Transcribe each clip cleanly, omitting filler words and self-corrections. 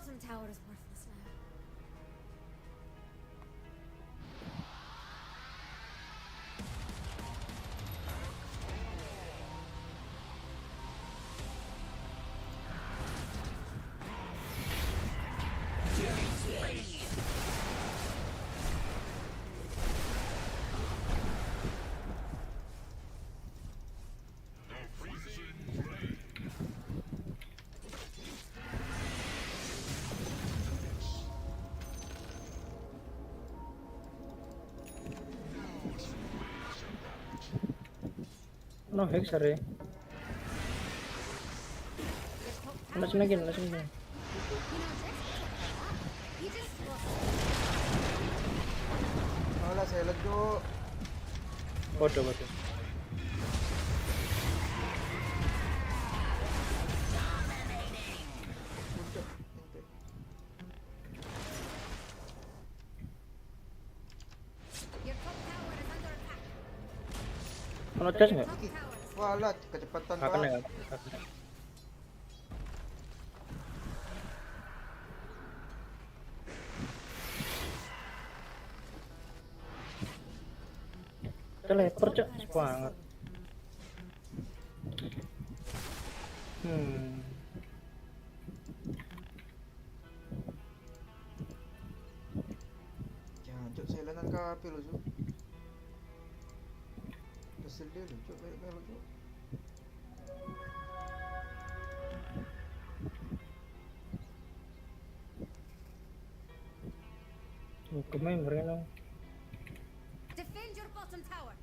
bottom tower is worthless now. No hexer ya. Langsung lagi. Alah, saya leduk. Waduh. Your top tower is under attack. Kalau cas nggak? Top tower is Walah, kecepatan Akan ya. banget. Teleport cok banget. Jangan cok, saya lanan kape lo cok. Kesel dia lo cok, kayak melo cok. Ke member kan. defend your bottom tower.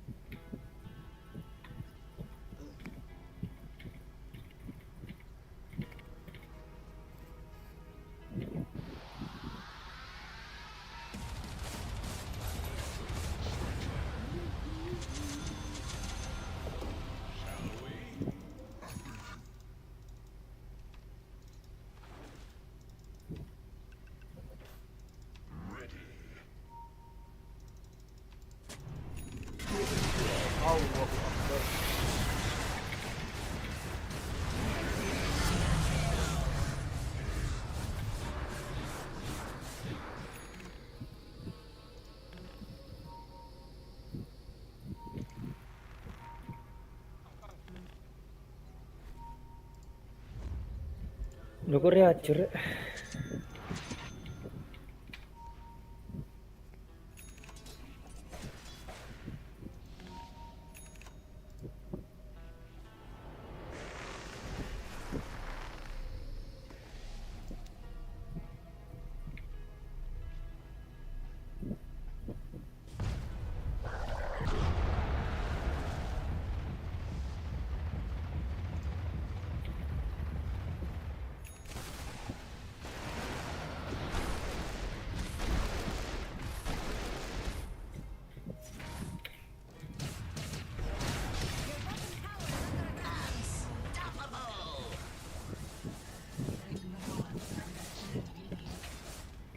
Allah Akbar. Dukur ya hancur.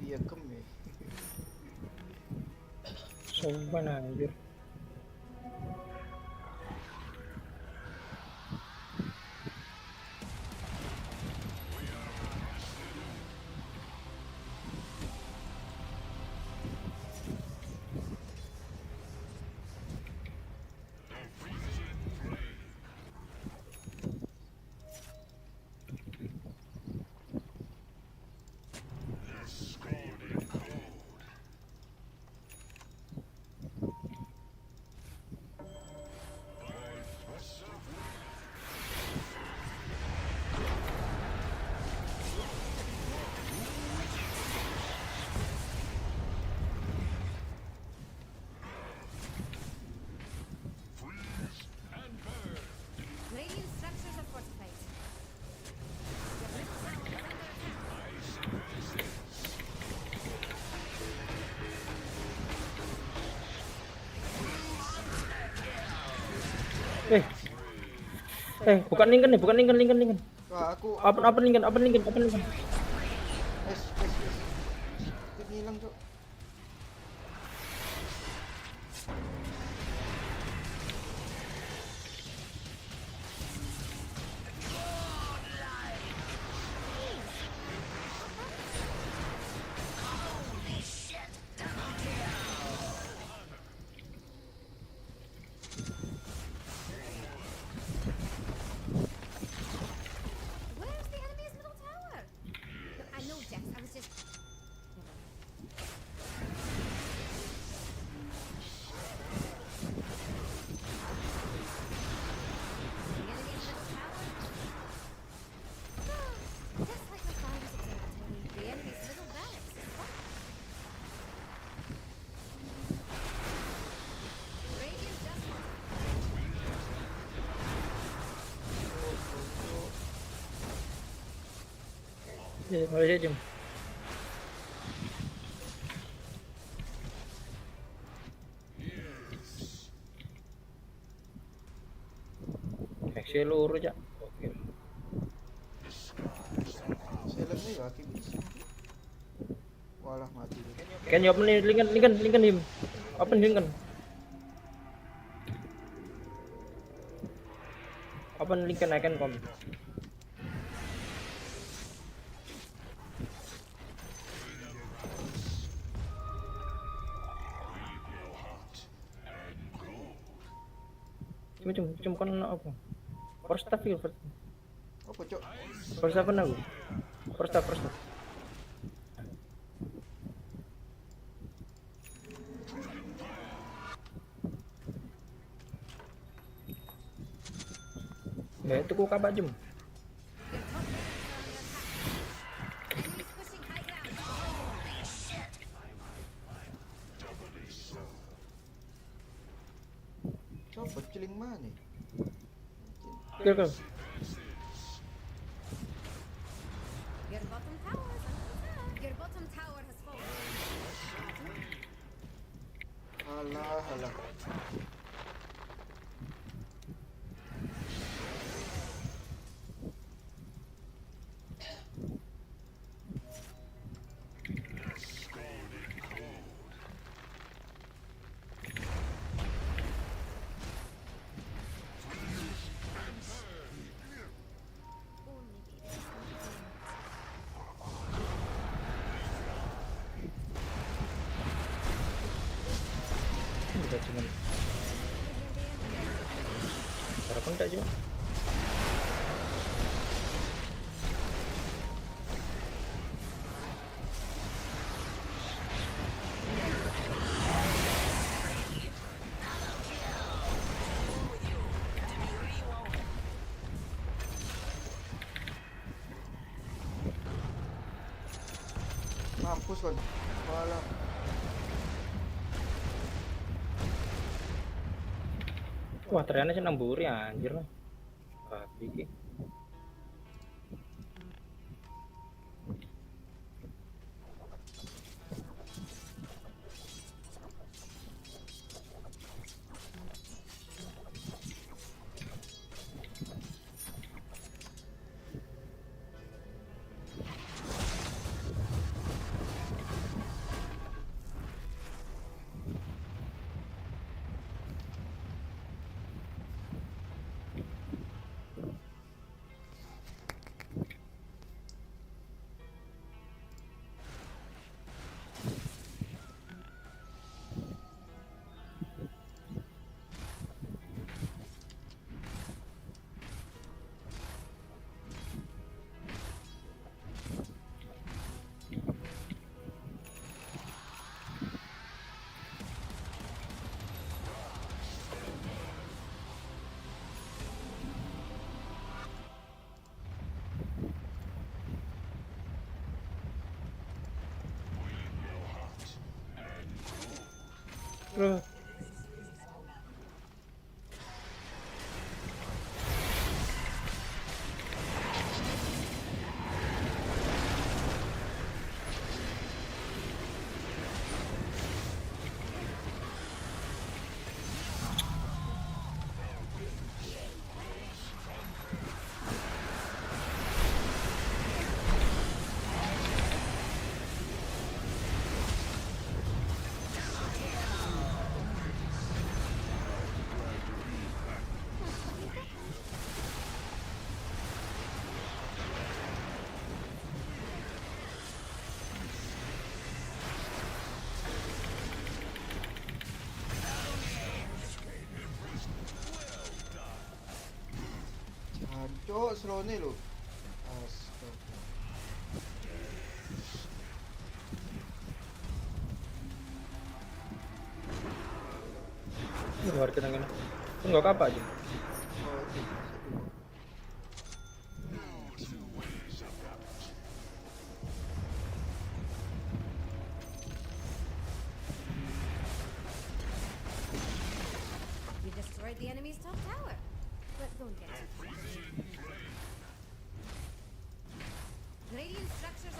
Iya kem ya. Sumpah anjir. Radiant structures are fortified. Your middle tower is under attack. Bukan lingkan nih, bukan lingkan. Wah, aku Apa lingkan. es. Tik hilang cok. Malaysia jam. Seluruh aja. Oke. Selebnya ya aki bisa. Walah mati. Can you open it? Lincoln him. Open Lincoln. Open Lincoln, I can come. Cuma kan apa? First staff ya, first. Apa cok? First apa aku? First staff. Ya itu kok kabar jam. Enemies pushing high ground. Coba ciling mana? Go. Your bottom tower is under attack. Your bottom tower has fallen. Halah. Only be Kita cuma sarapan tak cuma. Mampus kan. Walah. Wah ternyata sih namburi anjir lah. Babi ki. Bro. Cok, slow nih lu. Astaga. Luar kita ngene. Enggak apa aja. Oh, itu. You destroyed the enemy's top tower. But don't get too crazy. Radiant structures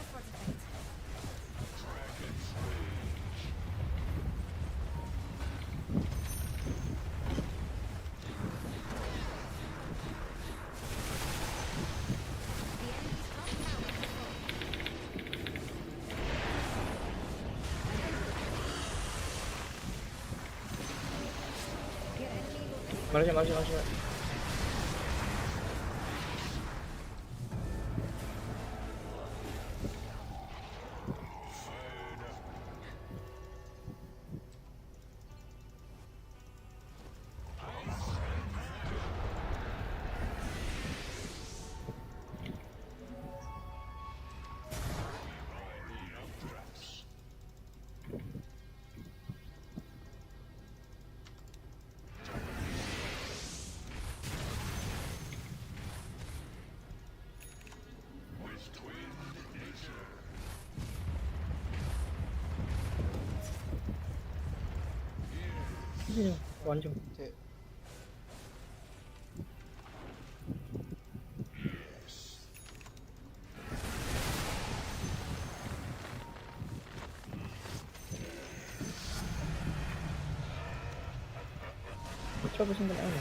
Masuk. Iya, wancung. Cek. Coba sih kena ini.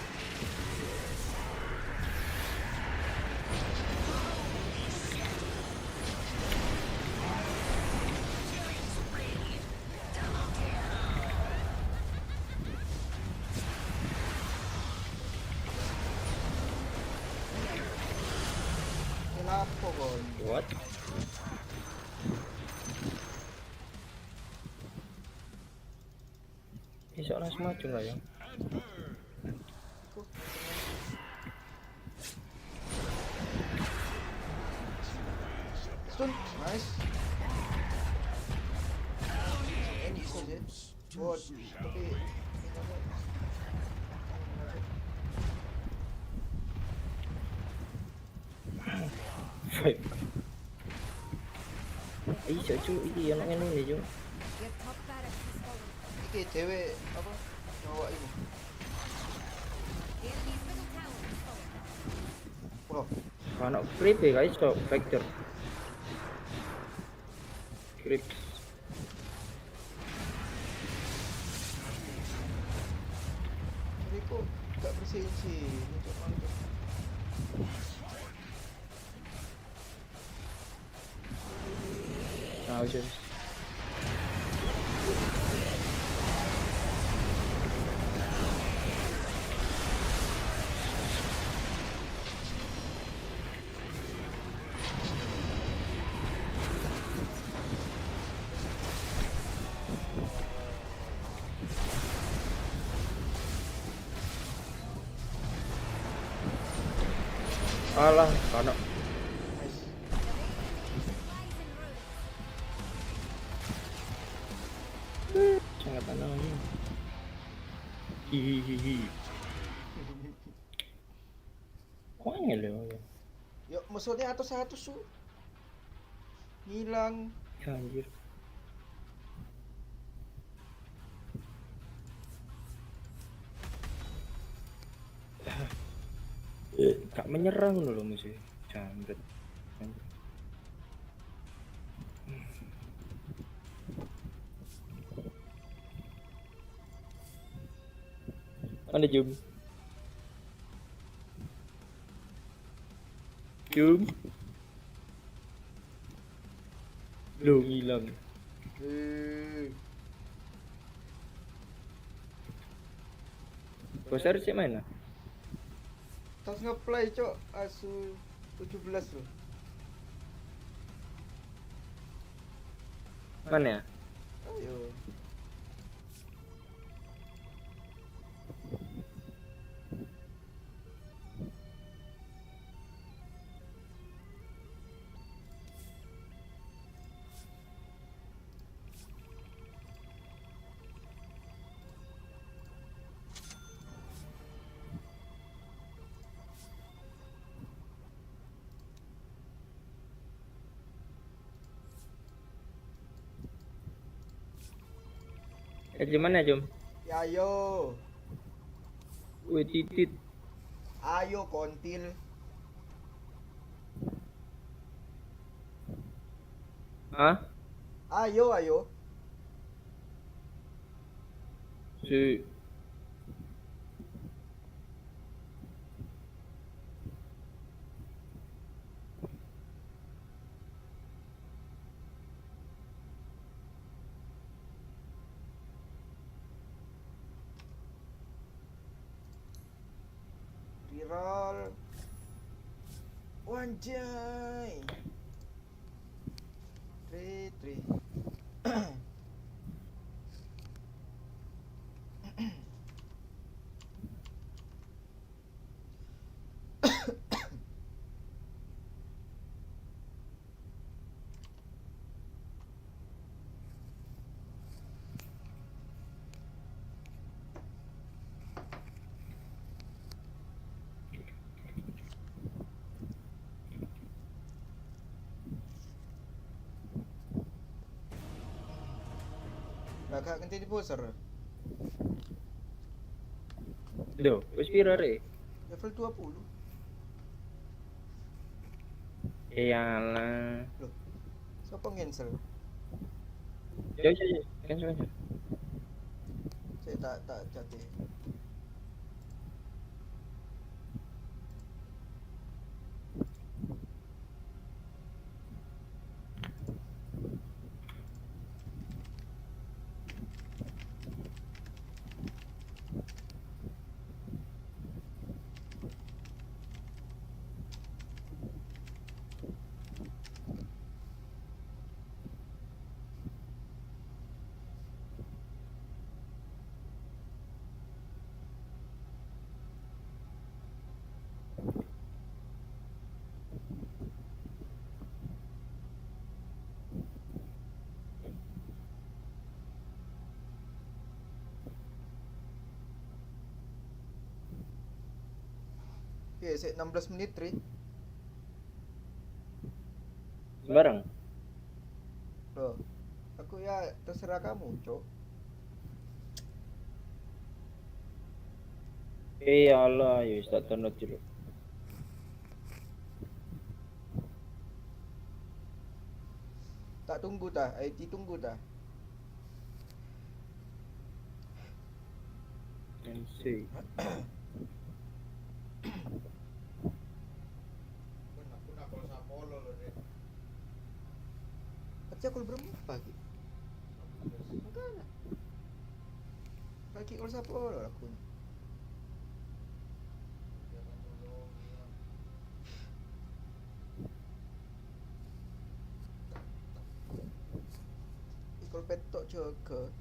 Kenapa kon? What? Bisa langsung maju lah ya. Stun, nice. Ini bisa sih. Oh, tapi Five. Iya cu, iya anak ini cu. Your top barracks has fallen. iki cewek apa? Cowok ini. The enemy's middle tower has fallen. Bro, Anak creep ya guys, so vector. Creep. ini kok gak bersihin sih. Ini cok mantap. Nah, wis. Alah, anak Nice. Lies in ruins. sangat aneh. Hihihi. Kok angel ya? Yuk, musuhnya satu su. Hilang. Ya anjir. Gak menyerang loh musuh. Jambret. Mana Jum? Jum? Loh, hilang. Bosar sih mana? Tas ngeplay cok asu 17 loh. Mana ya? Ayo. Gimana Jum? Ya ayo. Wih titit. Ayo kontil. Hah? Ayo. Si Wanjay. Tri. Kakak ganti di poser. Loh, wis pira rek? Level 20. Iyalah. Loh. Siapa cancel? Ya ya ya, kan. Saya tak jati. Oke, saya 16 menit, Tri. Sembarang. Loh. Aku ya terserah kamu, Cok. Iyalah, ya wis tak download dulu. Tak tunggu dah, IT tunggu dah. MC. Baca aku berapa pagi? Enggak. Pagi kalau siapa aku. Kalau petok juga.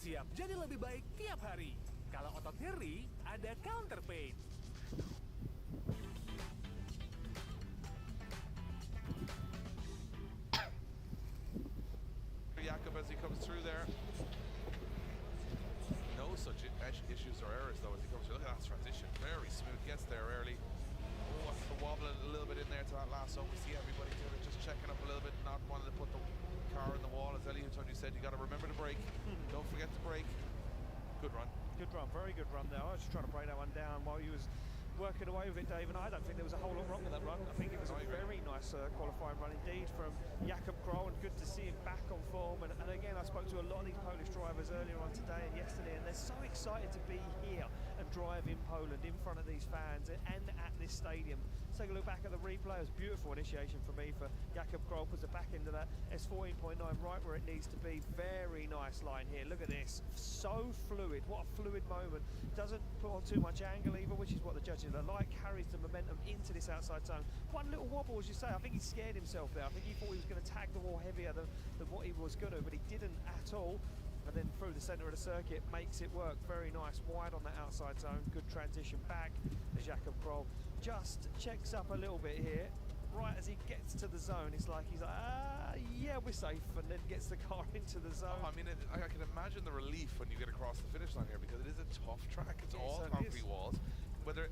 Siap jadi lebih baik tiap hari. Kalau otot nyeri, ada counter pain. Jakob as he comes through there. No such issues or errors though as he comes through. Look at that transition, very smooth, gets there early. Oh, wobbling a little bit in there to that last zone. We see everybody doing it, just checking up a little bit, not wanting to put the car in the wall. As Elliot Tony said, you got to remember to brake. Don't forget to brake. Good run. Good run, very good run there. I was just trying to break that one down while you was working away with it, Dave, and I don't think there was a whole lot wrong with that run. I think it was a very nice qualifying run indeed from Jakob Kroll, and good to see him back on form. And again, I spoke to a lot of these Polish drivers earlier on today and yesterday, and they're so excited to be here and and drive in Poland in front of these fans and at this stadium. Let's take a look back at the replay. It was beautiful initiation for me for Jakob Kroll. Puts the back end of that S14.9 right where it needs to be. Very nice line here. Look at this. So fluid. What a fluid moment. Doesn't put on too much angle either, which is what the judges are like. Carries the momentum into this outside zone. One little wobble, as you say. I think he scared himself there. I think he thought he was going to tag the wall heavier than what he was going to, but he didn't at all. And then through the centre of the circuit, makes it work. Very nice, wide on that outside zone. Good transition back as Jakob Kroll just checks up a little bit here. Right as he gets to the zone, he's like, yeah, we're safe, and then gets the car into the zone. Oh, I mean, I can imagine the relief when you get across the finish line here, because it is a tough track. It's all concrete walls. Whether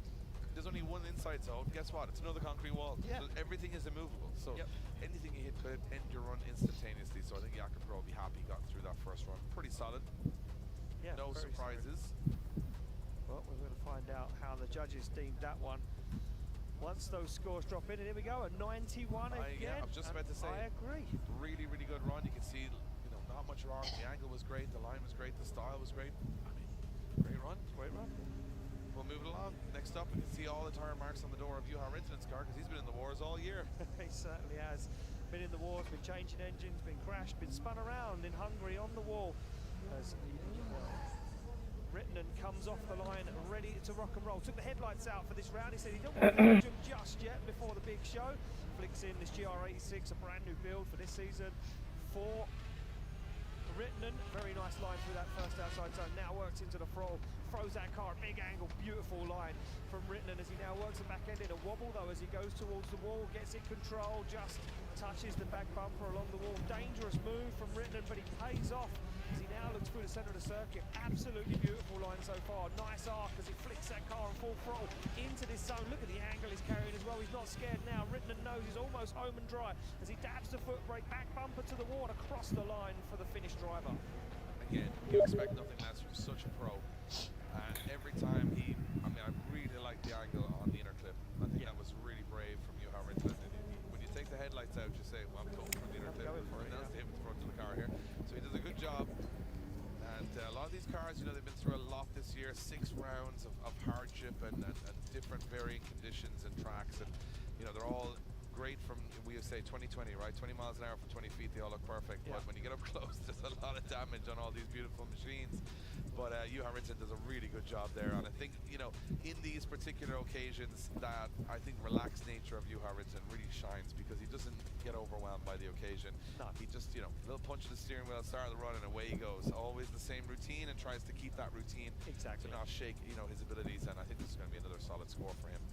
there's only one inside zone, guess what? It's another concrete wall. Yeah. So everything is immovable. So anything you hit could end your run instantaneously. So I think Jakob Kroll will be happy he got through that first run. Pretty solid. Yeah, No surprises. Well, we're going to find out how the judges deemed that one once those scores drop in. And here we go, a 91 again. Yeah, I was just about to say. I agree. Really, really good run. You can see, not much wrong. The angle was great. The line was great. The style was great. I mean, great run. Great run. We'll move it along. Next up, we can see all the tire marks on the door of Juha Rintinen's car, because he's been in the wars all year. He certainly has. Been in the wars, been changing engines, been crashed, been spun around in Hungary on the wall. As Rinttinen comes off the line, ready to rock and roll. Took the headlights out for this round. He said he don't want to launch them just yet before the big show. Flicks in this GR86, a brand new build for this season for Rinttinen. Very nice line through that first outside zone. Now works into the throttle, throws that car, big angle, beautiful line from Rinttinen as he now works the back end in a wobble though as he goes towards the wall, gets it control, just touches the back bumper along the wall. Dangerous move from Rinttinen, but he pays off as he now looks through the centre of the circuit. Absolutely beautiful line so far. Nice arc as he flicks that car on full throttle into this zone. Look at the angle he's carrying as well. He's not scared now. Rinttinen knows he's almost home and dry as he dabs the foot brake, back bumper to the wall, across the line for the Finnish driver. Again, you expect nothing less from such a pro. And every time I really like the angle on the inner clip. I think that was really brave from Juha Rinttinen. When you take the headlights out, you say, well, I'm going for the inner clip. And that's the hit with the front of the car here. So he does a good job. And a lot of these cars, they've been through a lot this year. 6 rounds of hardship and different varying conditions and tracks. And, they're all great from, we say 2020, right? 20 miles an hour for 20 feet, they all look perfect. Yeah. But when you get up close, there's a lot of damage on all these beautiful machines. But Juha Rinttinen does a really good job there. And I think, in these particular occasions, that I think relaxed nature of Juha Rinttinen really shines, because he doesn't get overwhelmed by the occasion. No. He just, a little punch of the steering wheel, start the run, and away he goes. Always the same routine, and tries to keep that routine to not shake, his abilities. And I think this is going to be another solid score for him.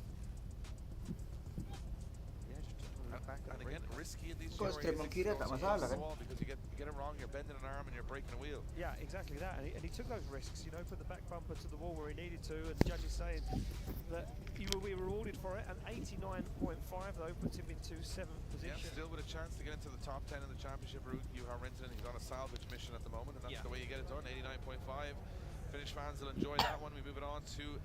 And again, risky in these kiri tak masalah kan? Because you get it wrong, you're bending an arm and you're breaking a wheel. Yeah, exactly that. And he took those risks, put the back bumper to the wall where he needed to, and the judge is saying that he will be rewarded for it. An 89.5 though puts him into 7th position. Yeah, still with a chance to get into the top 10 in the championship route. Juha Rinttinen, he's on a salvage mission at the moment, and that's the way you get it done. 89.5. Finnish fans will enjoy that one. We move it on to,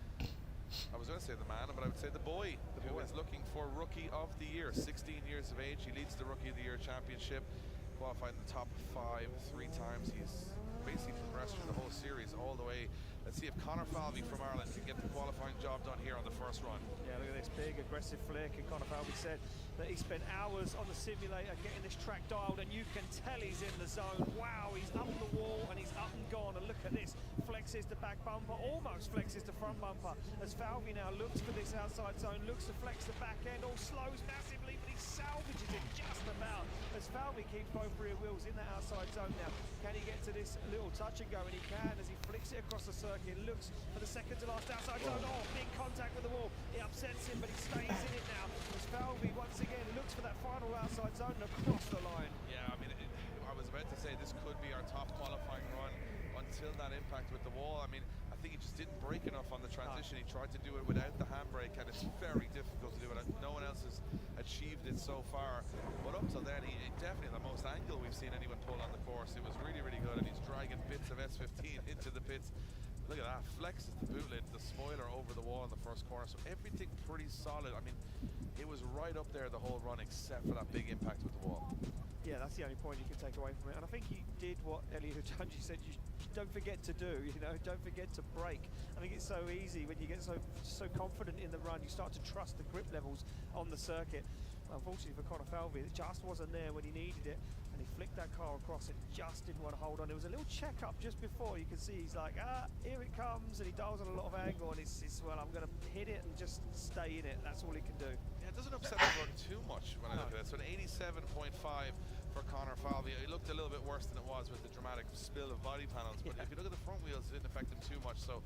I was going to say the man, but I would say the boy, who is looking for Rookie of the Year. 16 years of age, he leads the Rookie of the Year championship, qualified in the top 5 3 times. He's basically progressed through the whole series all the way. Let's see if Conor Falvey from Ireland can get the qualifying job done here on the first run. Yeah, look at this big aggressive flick, and Conor Falvey said that he spent hours on the simulator getting this track dialed, and you can tell he's in the zone. Wow, he's up the wall and he's up and gone, and look at this. Flexes the back bumper, almost flexes the front bumper as Falvey now looks for this outside zone, looks to flex the back end, all slows massively, but he salvages it just about as Falvey keeps both rear wheels in that outside zone now. Can he get to this little touch and go? And he can as he flicks it across the circuit, looks for the second to last outside zone. Oh, big contact with the wall. It upsets him, but he stays in it now as Falvey once again looks for that final outside zone and across the line. Yeah, I mean, I was about to say this could be our top qualifying run until that impact with the wall. I mean, I think he just didn't brake enough on the transition. He tried to do it without the handbrake, and it's very difficult to do it. No one else has achieved it so far. But up till then, he definitely the most angle we've seen anyone pull on the course. It was really, really good, and he's dragging bits of S15 into the pits. Look at that, flexes the boot lid, the spoiler over the wall in the first corner. So everything pretty solid. I mean, it was right up there the whole run except for that big impact with the wall. Yeah, that's the only point you can take away from it. And I think he did what Elio Tunji said, you don't forget to do, you know, don't forget to brake. I think it's so easy when you get so confident in the run, you start to trust the grip levels on the circuit. Unfortunately for Conor Falvey, it just wasn't there when he needed it, and he flicked that car across it, just didn't want to hold on. There was a little check-up just before, you can see he's like, here it comes, and he dials on a lot of angle, and it's well, I'm going to hit it and just stay in it. That's all he can do. Yeah, it doesn't upset the run too much when I look at it. So an 87.5 for Conor Falvey. It looked a little bit worse than it was with the dramatic spill of body panels, but if you look at the front wheels, it didn't affect him too much, so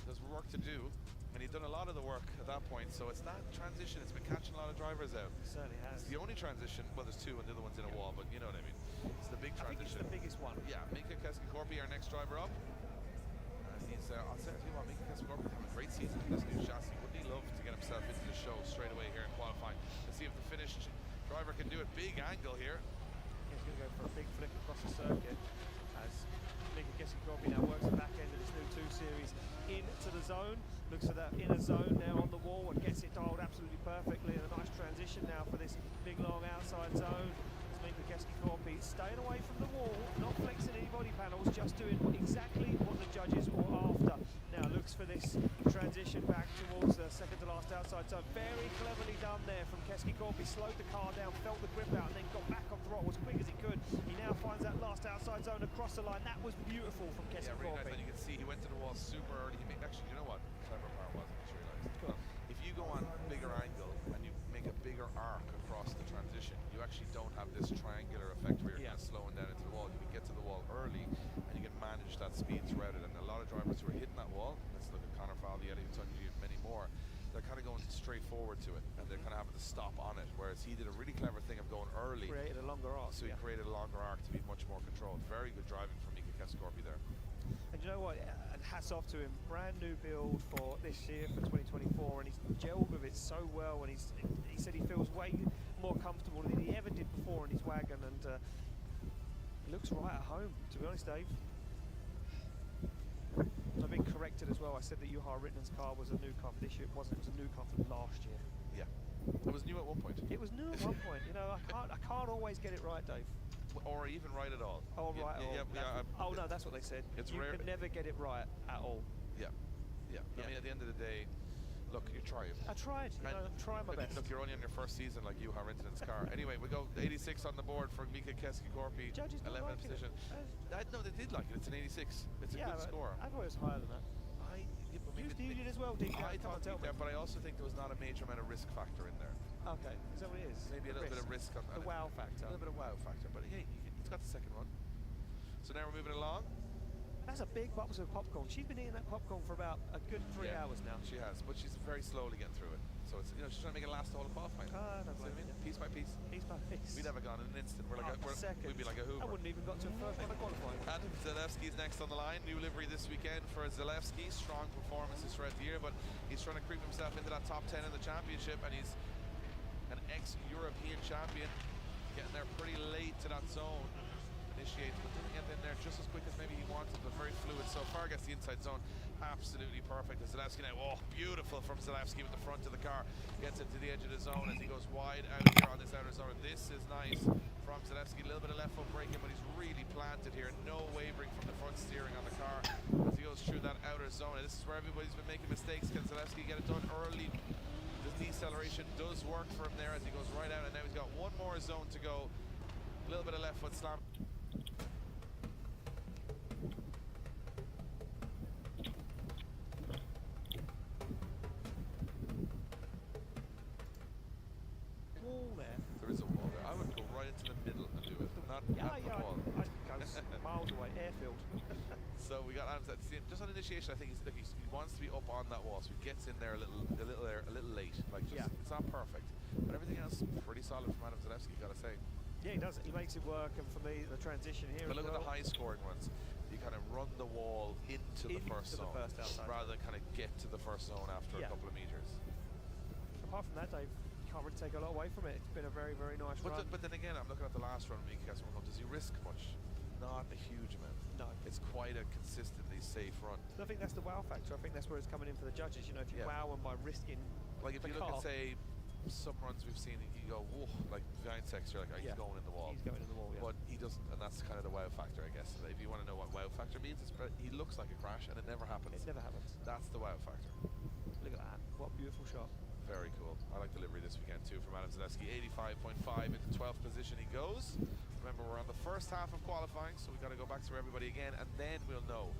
there's work to do. And he'd done a lot of the work at that point, so it's that transition, it's been catching a lot of drivers out. It certainly has. It's the only transition, well there's two and the other one's in a wall, but you know what I mean. It's the big I think it's transition. the biggest one. Yeah, Mika Keski-Korpi, our next driver up. He's, I'll say to you what, Mika Keski-Korpi having a great season in this new chassis. Wouldn't he love to get himself into the show straight away here in qualifying? Let's see if the finished driver can do it. Big angle here. He's going to go for a big flick across the circuit as Mika Keski-Korpi now works the back end of this new 2 Series into the zone. Looks at that inner zone now on the wall and gets it dialed absolutely perfectly. And a nice transition now for this big long outside zone. As Mika Keski-Korpi staying away from the wall, not flexing any body panels, just doing exactly what the judges were after. Now looks for this transition back towards the second to last outside zone. Very cleverly done there from Keski-Korpi. Slowed the car down, felt the grip out, and then got back on throttle as quick as he could. He now finds that last outside zone across the line. That was beautiful from Yeah, really nice. Keski-Korpi. And you can see he went to the wall super early. He made, actually, you know what? Clever part was, I just realised. If you go on bigger angle and you make a bigger arc across the transition, you actually don't have this triangular effect where you're kind of slowing down into the wall. You can get to the wall early and you can manage that speed throughout it. And a lot of drivers who are hitting that wall, let's look at Conor Falvey, Elio Tunji, and many more, they're kind of going straight forward to it and they're kind of having to stop on it, whereas he did a really clever thing of going early. Created a longer arc. So he created a longer arc to be much more controlled. Very good driving from Mika Keski-Korpi there. And you know what, and hats off to him, brand new build for this year, for 2024, and he's gelled with it so well, and he said he feels way more comfortable than he ever did before in his wagon, and he looks right at home, to be honest, Dave. I've been corrected as well. I said that Juha Rittenen's car was a new car for this year. It wasn't, it was a new car from last year. Yeah, it was new at one point. It was new at one point, you know, I can't always get it right, Dave. Or even right at all. Oh, right at all. Oh, no, that's what they said. It's you rare. can never get it right at all. Yeah. I mean, at the end of the day, look, you're trying. I tried, you know, I'm trying my best. Look, you're only on your first season like Juha Rittenen's car. Anyway, we go 86 on the board for Mika Keski-Korpi. Judges don't 11th like position. No, they did like it. It's an 86. It's a good score. I thought it was higher than that. You did as well, did you? I thought there, but I also think there was not a major amount of risk factor in there. Okay, is that what it is? Maybe a little bit of risk on the wow factor. A little bit of wow factor, but hey, he's got the second one. So now we're moving along. That's a big box of popcorn. She's been eating that popcorn for about a good 3 hours now. She has, but she's very slowly getting through it. So it's, you know, she's trying to make it last the whole qualifying. I don't blame you. Piece by piece. Piece by piece. We'd have gone in an instant. We'd be like a Hoover. I wouldn't even got to a first one of qualifying. Adam Zalewski's next on the line. New livery this weekend for Zalewski. Strong performances throughout the year, but he's trying to creep himself into that top 10 in the championship, and he's an ex-European champion, getting there pretty late to that zone. Initiates, but didn't get in there just as quick as maybe he wanted, but very fluid so far. Gets the inside zone absolutely perfect. And Zalewski now, oh, beautiful from Zalewski with the front of the car. Gets it to the edge of the zone as he goes wide out here on this outer zone. This is nice from Zalewski. A little bit of left foot braking, but he's really planted here. No wavering from the front steering on the car as he goes through that outer zone. And this is where everybody's been making mistakes. Can Zalewski get it done early? The deceleration does work for him there as he goes right out, and now he's got one more zone to go. A little bit of left foot slam. There is a wall there. I would go right into the middle and do it, not at the wall. I go miles away, airfield. So we got Adams at just on initiation. I think he wants to be up on that wall, so he gets in there a little late. Like it's not perfect, but everything else pretty solid from Adam Zalewski, gotta say. Yeah, he does. He makes it work, and for me, the transition here. But look at the high-scoring ones. You kind of run the wall into the first zone, rather than kind of get to the first zone after a couple of meters. Apart from that, Dave, you can't really take a lot away from it. It's been a very, very nice run. But then again, I'm looking at the last run of Mika Keski-Korpi. Does he risk much? Not a huge amount. No. It's quite a consistently safe run. I think that's the wow factor. I think that's where it's coming in for the judges. You know, if you wow them by risking, like if you look at, say, some runs we've seen, you go, whoa, like behind Sex, you're like, oh, he's going in the wall. He's going in the wall, yeah. But doesn't, and that's kind of the wow factor, I guess. If you want to know what wow factor means, he looks like a crash, and it never happens. It never happens. That's the wow factor. Look at that. What a beautiful shot. Very cool. I like the livery this weekend too from Adam Zalewski. 85.5 into 12th position he goes. Remember, we're on the first half of qualifying, so we've got to go back through everybody again, and then we'll know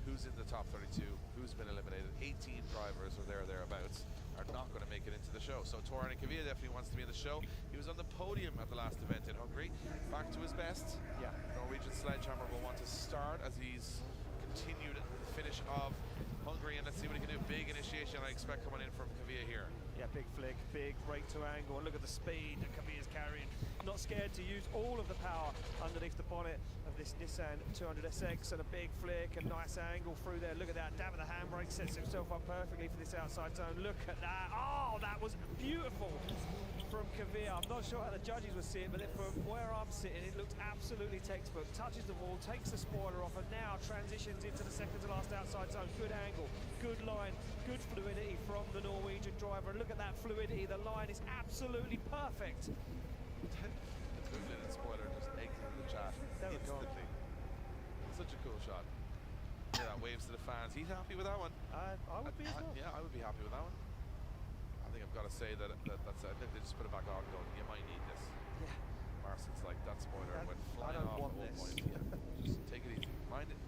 who's in the top 32, who's been eliminated. 18 drivers or thereabouts are not going to make it into the show. So Torani Kavia definitely wants to be in the show. He was on the podium at the last event in Hungary. Back to his best. Yeah. Norwegian Sledgehammer will want to start as he's continued the finish of Hungary, and let's see what he can do. Big initiation I expect coming in from Kavia here. Yeah, big flick, big rate to angle, and look at the speed that Kavia's carrying. Not scared to use all of the power underneath the bonnet of this Nissan 200SX, and a big flick, a nice angle through there. Look at that, dab of the handbrake, sets himself up perfectly for this outside zone. Look at that, oh, that was beautiful from Kavia. I'm not sure how the judges were seeing, but from where I'm sitting, it looked absolutely textbook. Touches the wall, takes the spoiler off, and now transitions into the second to last outside zone. Good angle, good line, good fluidity from the Norwegian driver. And look at that fluidity, the line is absolutely perfect. The Googling spoiler just exited the chat There we go. instantly. Such a cool shot. Yeah, that waves to the fans. He's happy with that one. I would be as well. Yeah, I would be happy with that one. I think I've got to say that that's I think they just put it back on going, you might need this. Yeah. Marston's like, that spoiler That- went I flying don't off want at one this. point. Yeah, just take it easy. Mind it,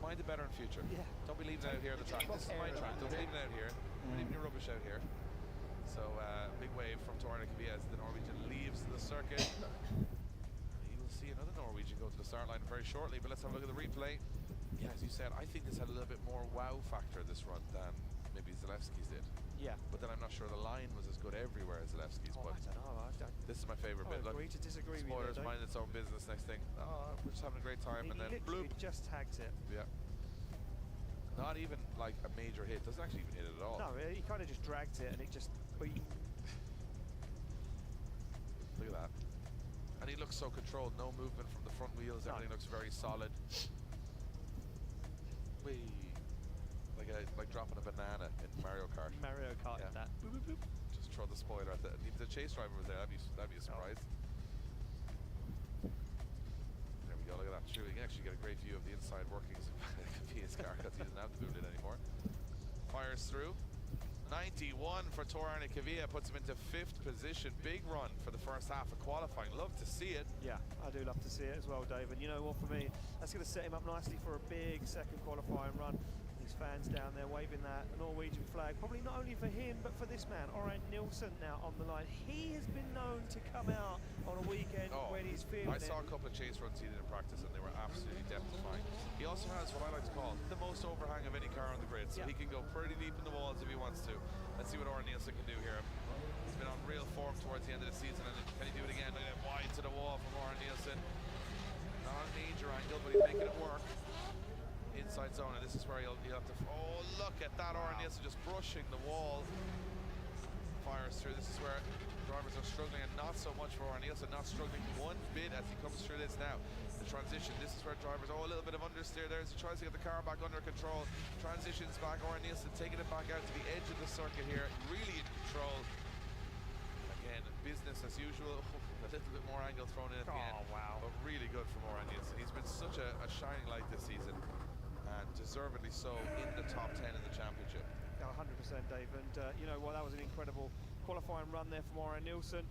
mind it better in future. Yeah. Don't be leaving it out here on the track. This is my track. Don't be leaving it out here. Don't leaving your rubbish out here. So, big wave from Torana Kavia as the Norwegian leaves the circuit. You will see another Norwegian go to the start line very shortly, but let's have a look at the replay. Yeah, as you said, I think this had a little bit more wow factor this run than maybe Zalewski's did. Yeah. But then I'm not sure the line was as good everywhere as Zalewski's. Oh, But I don't know. this is my favorite I bit. Look, agree to disagree with you spoilers there, mind its own business. Next thing, we're just having a great time, He and then literally bloop. just tagged it. Yeah. Not even like a major hit. Doesn't actually even hit it at all. No, he kind of just dragged it, and it just. Look at that. And he looks so controlled. No movement from the front wheels. No. Everything looks very solid. Whee. Like dropping a banana in Mario Kart. Mario Kart Yeah. that. Boop, boop, boop. Just throw the spoiler at the. If the chase driver was there, that'd be a surprise. There we go. Look at that. True. You can actually get a great view of the inside workings of Kavia's car because he doesn't have to move it anymore. Fires through. 91 for Torana Kavia, puts him into 5th position. Big run for the first half of qualifying. Love to see it. Yeah, I do love to see it as well, Dave. And you know what, for me, that's going to set him up nicely for a big second qualifying run. These fans down there waving that Norwegian flag, probably not only for him, but for this man, Orion Nilsson, now on the line. He has been known to come out on a weekend when he's feeling I saw a couple of chase runs he did in practice, and they were absolutely death-defying. He also has what I like to call the most overhang of any car on the grid, so he can go pretty deep in the walls if he wants to. Let's see what Orion Nilsson can do here. He's been on real form towards the end of the season, and can he do it again? Look at it, wide to the wall from Orion Nilsson. Not a major angle, but he's making it work. Inside zone, and this is where he'll have to. Oh, look at that! Orion Nilsson just brushing the wall. Fires through. This is where drivers are struggling, and not so much for Orion Nilsson. Not struggling one bit as he comes through this now. The transition. This is where drivers. Oh, a little bit of understeer there as he tries to get the car back under control. Transitions back. Orion Nilsson taking it back out to the edge of the circuit here. Really in control. Again, business as usual. A little bit more angle thrown in at the end. Oh, wow. But really good from Orion Nilsson. He's been such a shining light this season, and deservedly so in the top 10 in the championship. 100%, Dave. And you know what, that was an incredible qualifying run there from Orion Nilsson.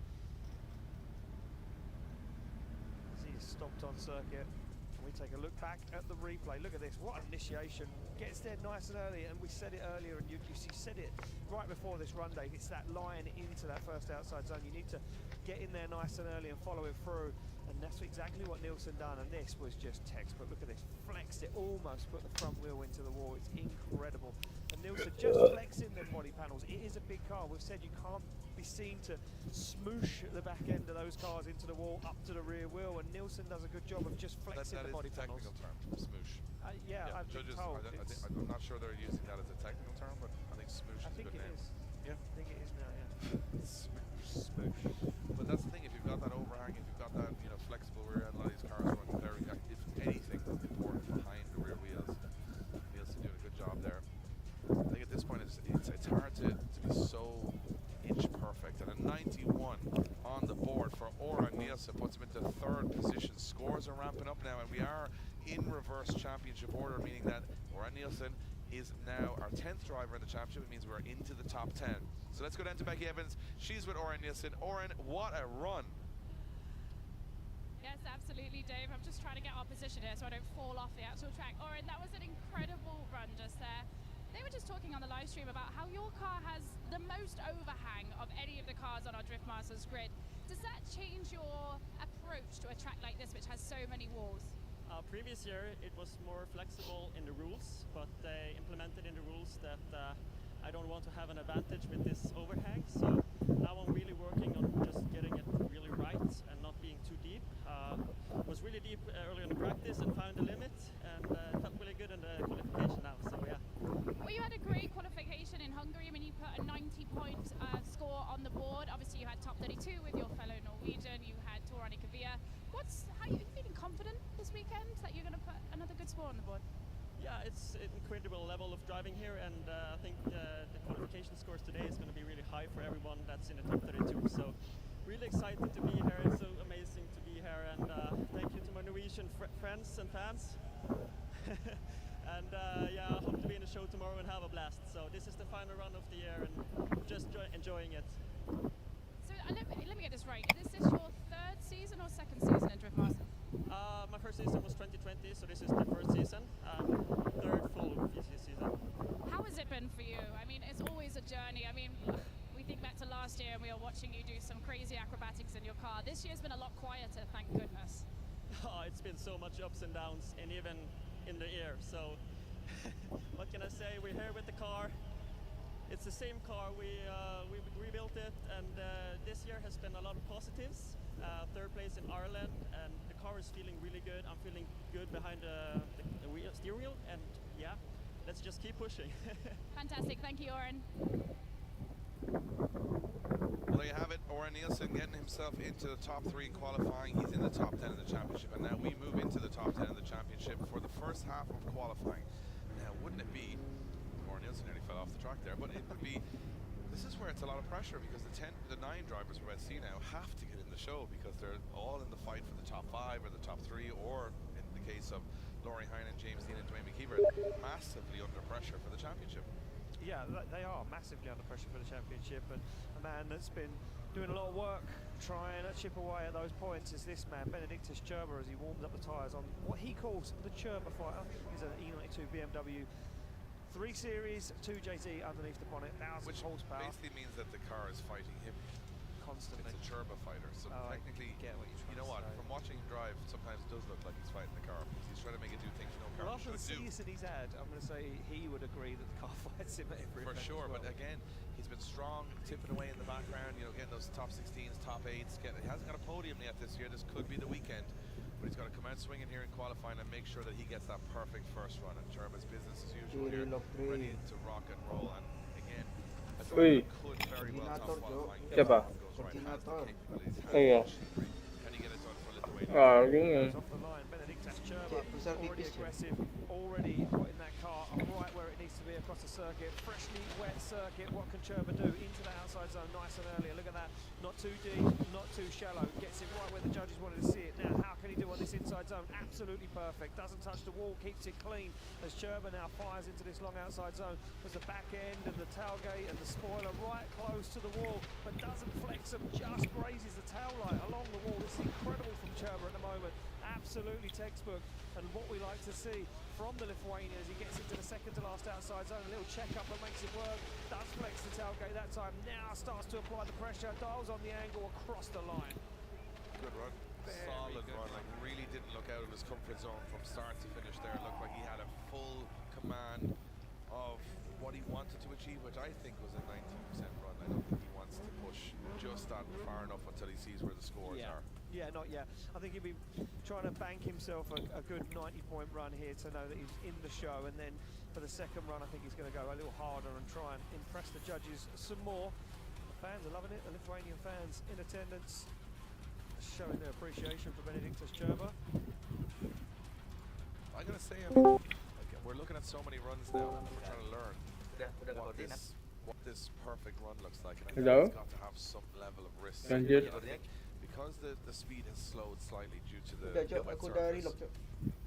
As he stopped on circuit. And we take a look back at the replay. Look at this, what an initiation. Gets there nice and early, and we said it earlier, and you said it right before this run, Dave. It's that line into that first outside zone. You need to get in there nice and early and follow it through. And that's exactly what Nilsson done, and this was just textbook. Look at this, flexed it, almost put the front wheel into the wall. It's incredible. And Nilsson just flexing the body panels. It is a big car. We've said you can't be seen to smoosh the back end of those cars into the wall, up to the rear wheel, and Nilsson does a good job of just flexing That the is body the panels. technical term, smoosh. Yeah, I've been judges, told. I'm not sure they're using that as a technical term, but I think smoosh I is a think good it name. is. Yeah. I think it is now, yeah. Smoosh. But that's the thing, if you've got that overhang, if you've got that flexible rear end, a lot of these cars run very, if anything, important behind the rear wheels. Nielsen doing a good job there. I think at this point it's hard to be so inch perfect. And a 91 on the board for Orion Nilsson puts him into 3rd position. scores are ramping up now, and we are in reverse championship order, meaning that Oren Nielsen is now our 10th driver in the championship. It means we're into the top 10. So let's go down to Becky Evans. She's with Oren Nielsen. Oren, what a run. Yes, absolutely, Dave. I'm just trying to get our position here so I don't fall off the actual track. Oren, that was an incredible run just there. They were just talking on the live stream about how your car has the most overhang of any of the cars on our Drift Masters grid. Does that change your approach to a track like this, which has so many walls? Previous year it was more flexible in the rules, but they implemented in the rules that I don't want to have an advantage with this overhang. So now I'm really working on just getting it really right and not being too deep. Was really deep earlier in the practice and found the limit, and felt really good in the qualification now. So yeah. Well, you had a great qualification in Hungary. I mean, you put a 90-point score on the board. Obviously, you had top 32 with your fellow Norwegian. You had Torani Kavia. How are you feeling confident this weekend that you're going to put another good score on the board? Yeah, it's an incredible level of driving here, and I think the qualification scores today is going to be really high for everyone that's in the top 32. So really excited to be here. It's so amazing to be here, and thank you to my Norwegian friends and fans. And yeah, I hope to be in the show tomorrow and have a blast. So this is the final run of the year, and just enjoying it. So let me get this right. Is this your third season or second season in Drift Master? My first season was 2020, so this is the first season. Third full season. How has it been for you? I mean, it's always a journey. I mean, we think back to last year and we were watching you do some crazy acrobatics in your car. This year's been a lot quieter, thank goodness. Oh, it's been so much ups and downs, and even in the air. So what can I say? We're here with the car. It's the same car. We rebuilt it, and this year has been a lot of positives. Third place in Ireland, and the car is feeling really good. I'm feeling good behind the steering wheel, and yeah, let's just keep pushing. Fantastic, thank you, Oren. Well, there you have it. Oren Nielsen getting himself into the top 3 in qualifying. He's in the top 10 in the championship, and now we move into the top 10 in the championship for the first half of qualifying. Now, wouldn't it be, Oren Nielsen nearly fell off the track there, but it would be, this is where it's a lot of pressure, because the 9 drivers for Red Sea now have to get in the show, because they're all in the fight for the top 5 or the top 3, or in the case of Laurie Heinen, James Dean and Dwayne McKeever, massively under pressure for the championship. Yeah, they are massively under pressure for the championship, and a man that's been doing a lot of work trying to chip away at those points is this man, Benedictus Cherba, as he warms up the tyres on what he calls the Cherba fighter. He's an E92 BMW 3 Series, 2JZ underneath the bonnet, 1,000 Which horsepower. basically means that the car is fighting him Constantly. It's a Cherba fighter, so Oh, I technically, get what you're trying you know to what, say. from watching him drive, sometimes it does look like he's fighting the car, because he's trying to make it do things no car Well, after the should do. season he's had, I'm going to say he would agree that the car fights him at every For event sure, as well. but again, he's been strong, tipping away in the background, you know, getting those top 16s, top 8s. He hasn't got a podium yet this year. This could be the weekend, but he's got to come out swinging here in qualifying and make sure that he gets that perfect first run. And Cherba's business as usual here, ready to rock and roll. And again, a driver could very well top qualifying. Siapa? Goes right, has the capabilities, has Iya. the machinery. Can he get it done for Lithuania? Ah, gini. Goes off the line, Benedictus Cherba, already aggressive, already putting that car right where it needs to be across the circuit. Freshly wet circuit, what can Cherba do? Into the outside zone nice and early. Look at that, not too deep, not too shallow. Gets it right where the judges wanted to see it. Now, how can he do on this inside zone? Absolutely perfect. Doesn't touch the wall, keeps it clean as Cherba now fires into this long outside zone. There's the back end and the tailgate and the spoiler right close to the wall, but doesn't flex them, just grazes the tail light along the wall. This is incredible from Cherba at the moment. Absolutely textbook, and what we like to see from the Lithuanian as he gets into the second to last outside zone. A little check up and makes it work. Does flex the tailgate that time. Now starts to apply the pressure. Dials on the angle across the line. Good run. Very Solid good run. Like, really didn't look out of his comfort zone from start to finish there. It looked like he had a full command of what he wanted to achieve, which I think was a 19% run. I don't think he wants to push just that far enough until he sees where the scores are. Yeah, not yet. I think he'll be trying to bank himself a good 90-point run here to know that he's in the show, and then for the second run I think he's going to go a little harder and try and impress the judges some more. The fans are loving it, the Lithuanian fans in attendance showing their appreciation for Benedictus Cherba. I'm going to say, I mean, we're looking at so many runs now, and we're trying to learn what this perfect run looks like. And I think Hello? it's got to have some level of risk. Lanjut. I think because the speed has slowed slightly due to the Udah Cok, wet aku udah surface, relock Cok.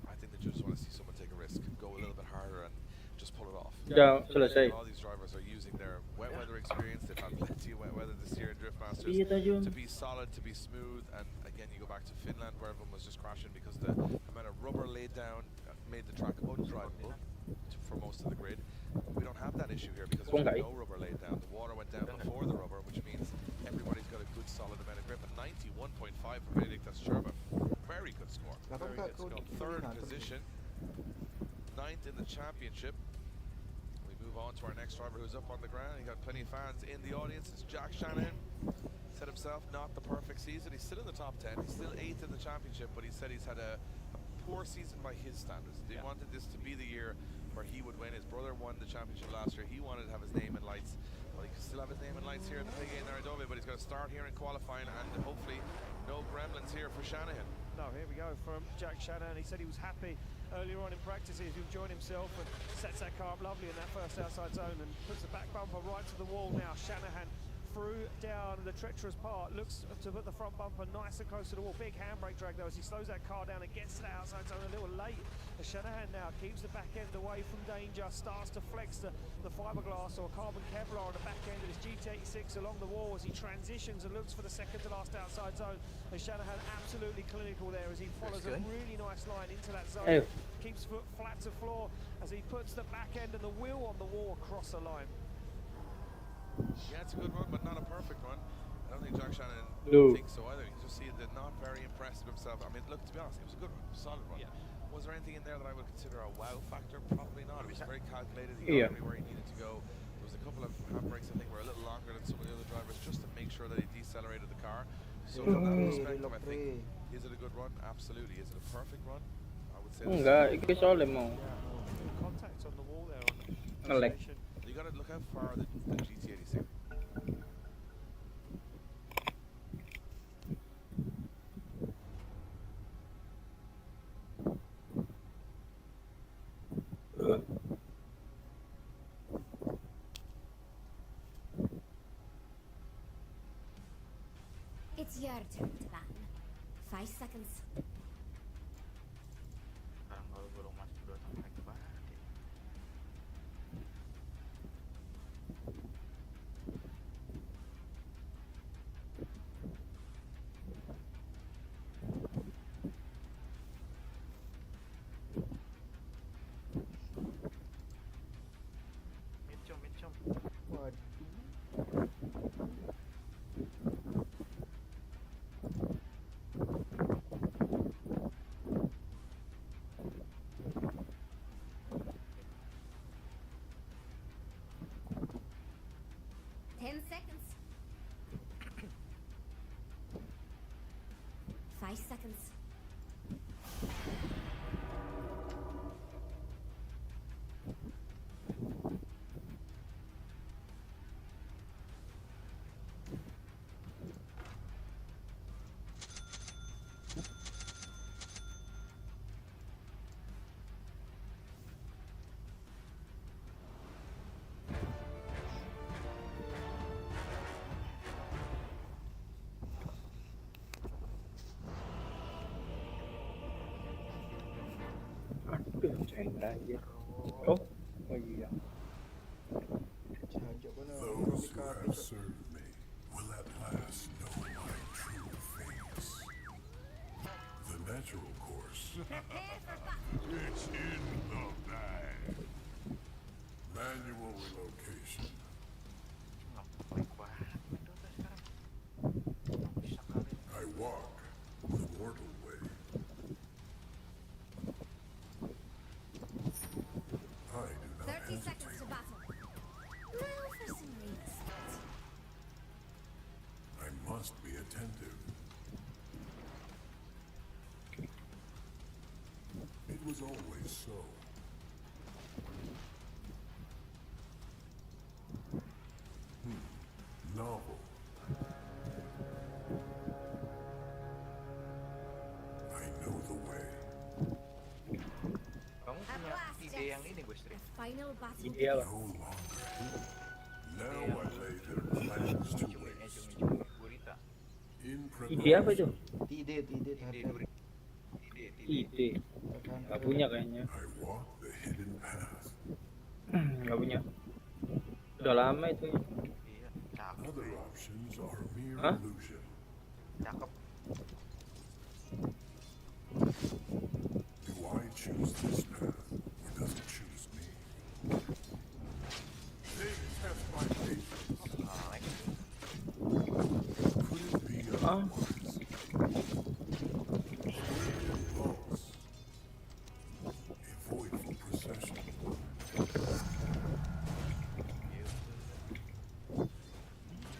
I think they just want to see someone take a risk, go a little bit harder, and just pull it off. Udah selesai. All these drivers are using their wet weather experience. They've had plenty of wet weather this year in Drift Masters Iya Tajun. to be solid, to be smooth. And again, you go back to Finland where everyone was just crashing because the amount of rubber laid down made the track undrivable for most of the grid. We don't have that issue here because there's no rubber laid down. The water went down before the rubber, which means everybody's got a good solid amount of grip. And 91.5 for Benediktas Sherba. Very good score. Very good score. Third position, 9th in the championship. We move on to our next driver who's up on the ground. He got plenty of fans in the audience. It's Jack Shanahan. Said himself, not the perfect season. He's still in the top 10. He's still 8th in the championship, but he said he's had a poor season by his standards. They wanted this to be the year where he would win. His brother won the championship last year. He wanted to have his name in lights. Well, he can still have his name in lights here in the Big A in Naradove, but he's got to start here in qualifying, and hopefully no gremlins here for Shanahan. No, here we go from Jack Shanahan. He said he was happy earlier on in practice. He's enjoyed himself and sets that car up lovely in that first outside zone and puts the back bumper right to the wall now. Shanahan through down the treacherous part, looks to put the front bumper nice and close to the wall. Big handbrake drag though as he slows that car down and gets to the outside zone a little late. As Shanahan now keeps the back end away from danger, starts to flex the fiberglass or carbon Kevlar on the back end of his GT86 along the wall as he transitions and looks for the second to last outside zone. And Shanahan absolutely clinical there as he follows a really nice line into that zone. Keeps foot flat to floor as he puts the back end and the wheel on the wall across the line. Yeah, it's a good run, but not a perfect run. I don't think Jack Shannon thinks so either. You just see that not very impressed with himself. I mean, look, to be honest, it was a good run, a solid run. Yeah. Was there anything in there that I would consider a wow factor? Probably not. It was very calculated. He got everywhere he needed to go. There was a couple of handbrakes I think were a little longer than some of the other drivers just to make sure that he decelerated the car. So from that perspective, I think, is it a good run? Absolutely. Is it a perfect run? I would say enggak, iki soalnya mau Contacts on the wall there on the ngelek. station. You got to look how far the GT86. It's your turn to ban. 5 seconds. Sekarang kalau belum masuk 2 tahun lagi banget. Midcom. Waduh. 10 seconds. 5 seconds. Aduh, cendera anjir. Oh iya. Jahat Cok kena. Those who have served me will at last know my true face. The natural course. Prepare for battle. It's in the bag. Manual relocation. Baik banget Mendoza sekarang. Bisa kali. I walk the mortal way. I do not 30 seconds hesitate. to battle. Now for some respect. I must be attentive. It was always so. Novel. I know the way. Kamu punya ide yang ini gue stream. Final battle. Ideal. No longer. Now I lay their plans to waste. Cumi gurita. In Ide apa itu? preparation, Ide Ide Ide. Nggak punya kayaknya. I walk the hidden path. Nggak punya. Udah lama itu. Iya, cakep. Other options are mere Huh? illusion. Cakep. Do I choose this path, or does it choose me? They test my patience. Like, Could it be Ah. otherwise? Impulse. A voidful procession.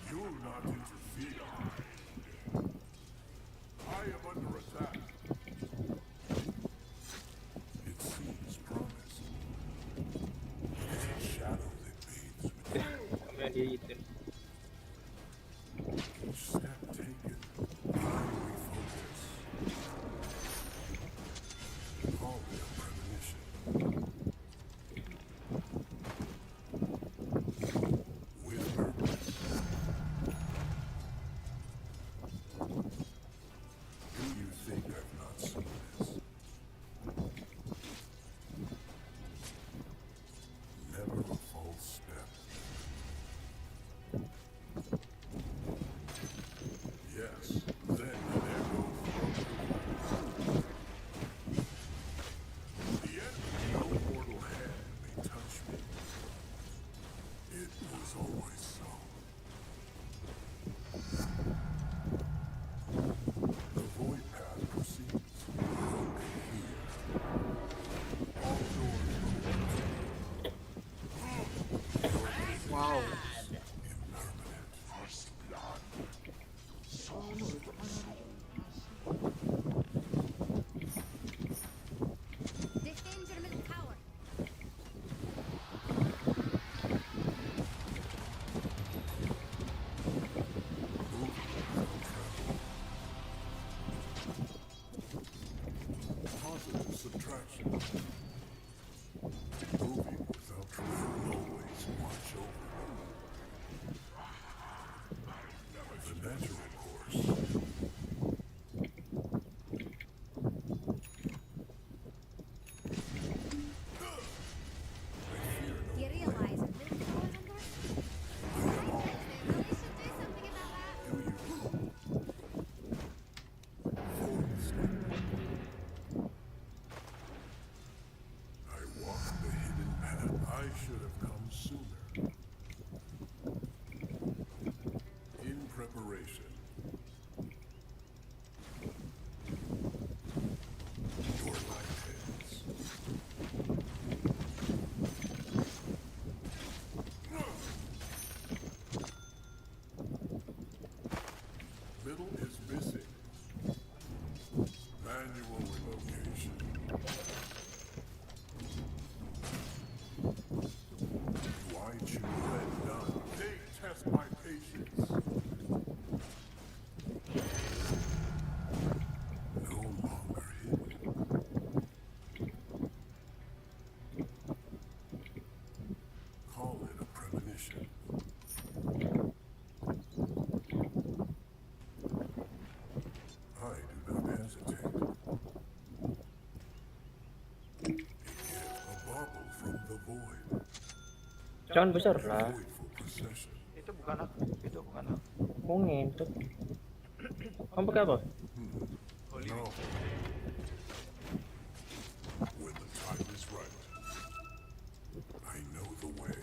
You'll not interfere. I am under attack. It seems promised. It's a shadow that bathes within. Sampai dia gitu. Each step taken, I refocus. Call it a premonition. With purpose. Do you think I've not seen this? Never a false step. Yes, then an echo from the walls. The enemy, no mortal hand may touch me. It was always so. The void path proceeds. Broken here. All doors closed. wow. Impermanent. First blood. Defend your middle tower. Positive subtraction. Moving without trying will always watch over me. The natural course. You realize your middle tower's under attack? They really should do something about that. Do you? Forward step. I walk the hidden path. I should have come sooner. In preparation. Your light hands. Middle is missing. Manual relocation. Do I choose let none? They test my patience. No longer hidden. Call it a premonition. I do not hesitate. It is a bauble from the void. Jangan besar lah. Voidful procession. itu bukan aku. Itu bukan aku. Mau ngentot. Kamu pakai apa? No. When the time is right, I know the way.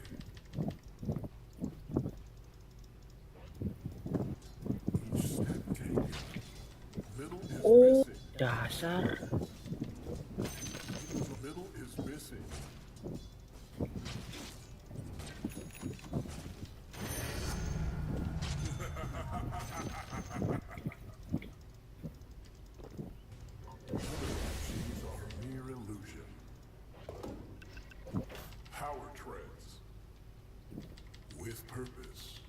Each step taken, middle is Oh, missing. dasar. The middle is missing. These are mere illusion. Power treads. With purpose.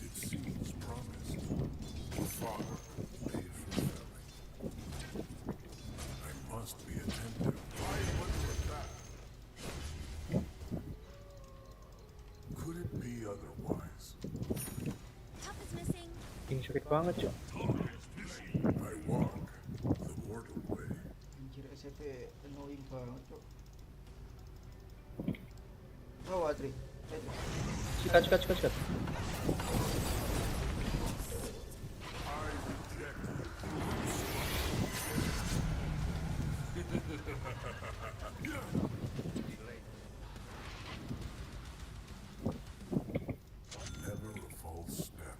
It seems promised. Sakit banget, Cok. I walk the mortal way. Anjir SCP annoying banget cok. Oh Watri. Sikat. Never a false step.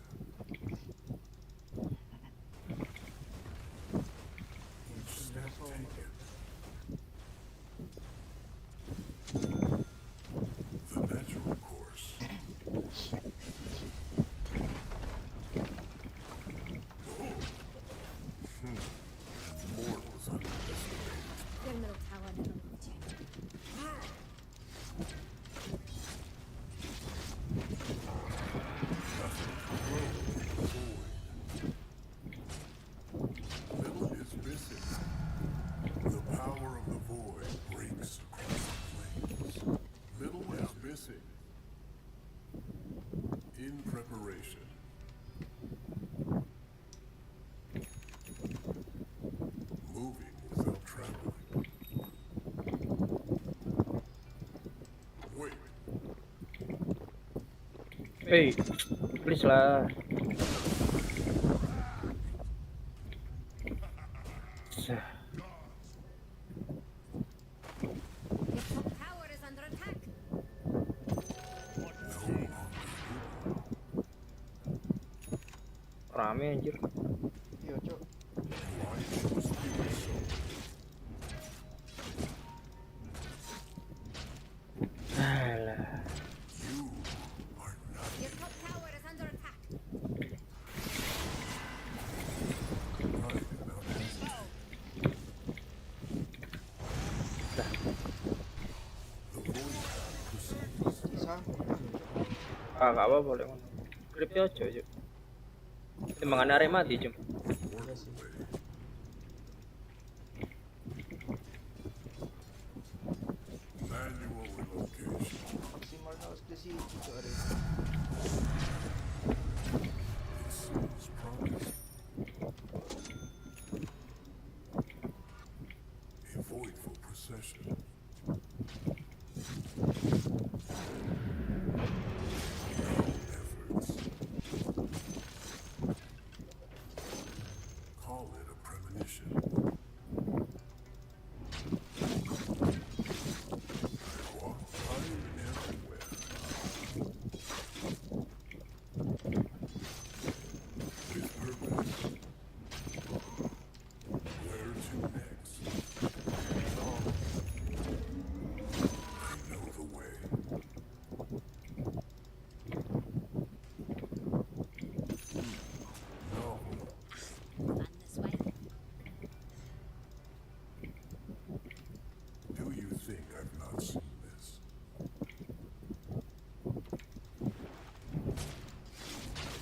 Each step taken. The natural course. Mortals underestimated. Their middle tower never moved yet. Little is missing. The power of the void breaks across the plains. Little is missing. In preparation. Moving without traveling. Wait. Hey, please lah. Your top tower is under attack. Rame anjir. Iya cok. Alah. You are not Your top tower is under attack. right about this. The void proceeds. Sisa. Ah, gak apa boleh. Klipnya aja. Timbangan arek mati, Jum. Iya sih. Manual relocation. Maksimal na harus ke situ cok Ari. It seems promising. A voidful procession. Efforts. Call it a premonition. I walk fire everywhere. With purpose. Where to next? I know the way. No. Run this way. Do you think I've not seen this?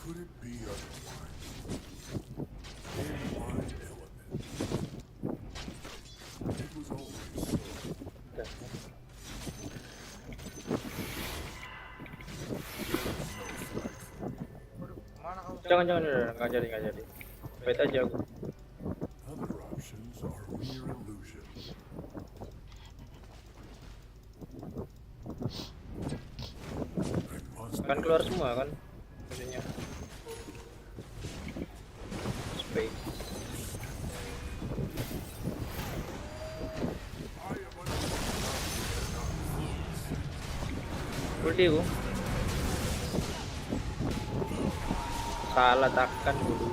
Could it be otherwise? In my element. It was always so. Mana kau? Jangan, nggak jadi. Wait aja aku. Other options are mere illusions. I must Kan keluar semua kan. Maksudnya. Space. Ulti aku. Salah tekan dulu.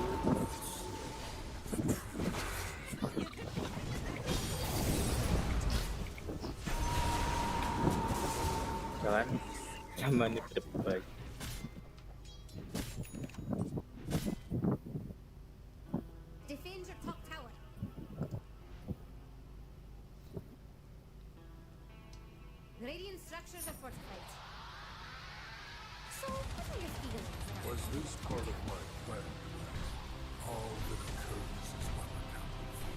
Jangan. Zaman di depan. Defend your top tower. Radiant structures are fortified. So, what are your feelings around? Was this part of my plan? All that occurs is well accounted for.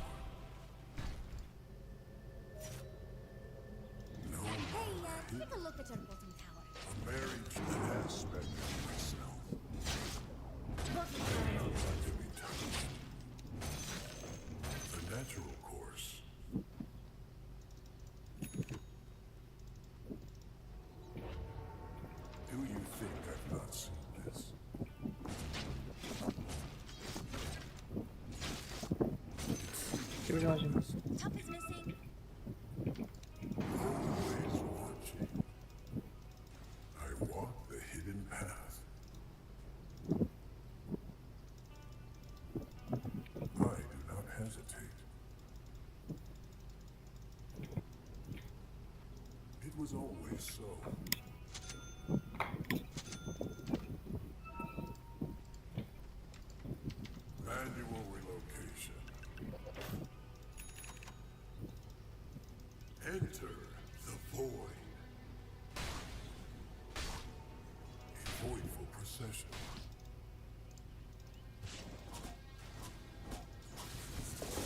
No Hey, longer take a look at your bottom tower. a marriage aspect of myself. Bottom tower is masuk. Top is missing. Always watching. I walk the hidden path. I do not hesitate. It was always so. Manual relocation. Enter the void. A voidful procession.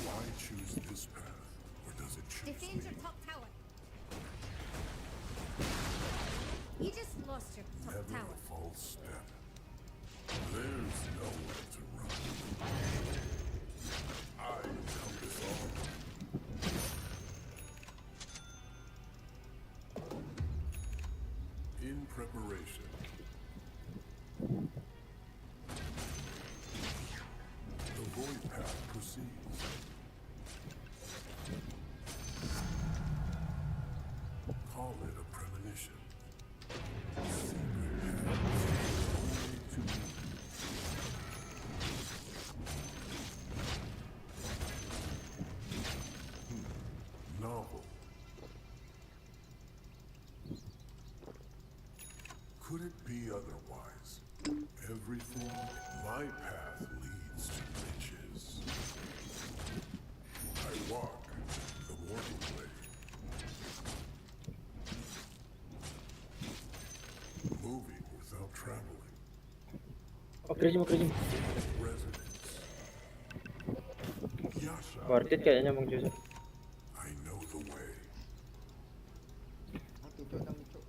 Why choose this path, or does it choose Defend me? your top tower. You just lost your top Never tower. a false step. There's nowhere to run. I encompass all. In preparation. The void path proceeds. Call it a premonition. Secret paths only to me. Novel. Could it be otherwise? Everything, my path leads to riches. I walk the mortal way. Moving without traveling. Oh, krim. Resonance. Yasha, Worth it kayaknya Bang Joseph. I know the way. Nanti cok nang cok.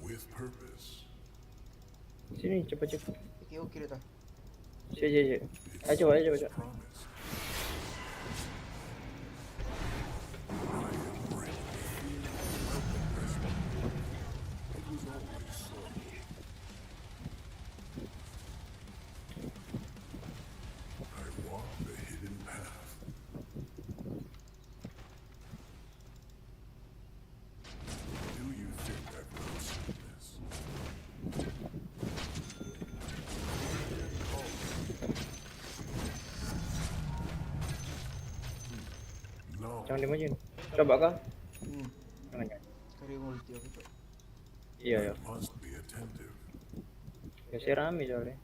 With purpose. Sini cepat. Oke dah. Sini. Ayo coba. Promise. I am ready. It was always so. I walk the hidden path. Do you think I've not seen this? No. Jangan dimajin. Coba kah? Jangan. Kari multi aku cok. Iya ya. Must be attentive. Ya saya rame soalnya.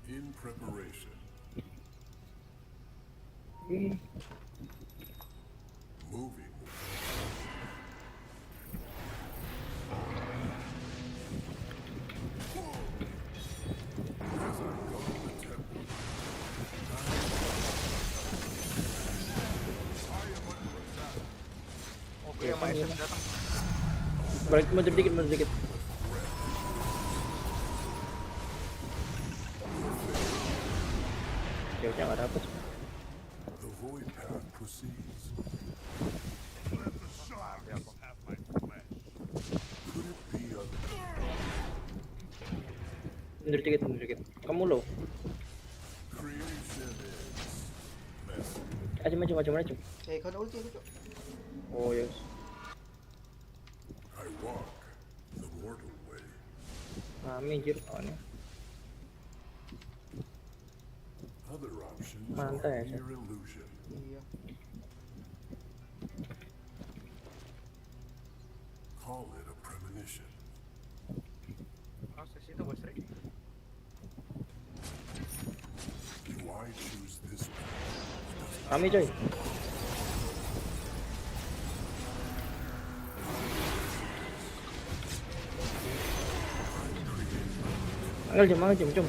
In preparation. Moving. As I go to the temple, I am under attack. Oke, sama SS datang. Balik mundur dikit. Jauhnya nggak dapet. The void path proceeds. Let the shadows have my flesh. Could it be other? Mundur dikit. Kamu low. Creation is messy. Aja maju. Kau nak ulti aku cok. Oh yes. I walk the mortal way. Rame jir kawannya. Other options Mantai are aja. mere illusion. Iya. Call it a premonition. Proses itu bos Rick. Do I choose this path? Rame coy. Anggal jom.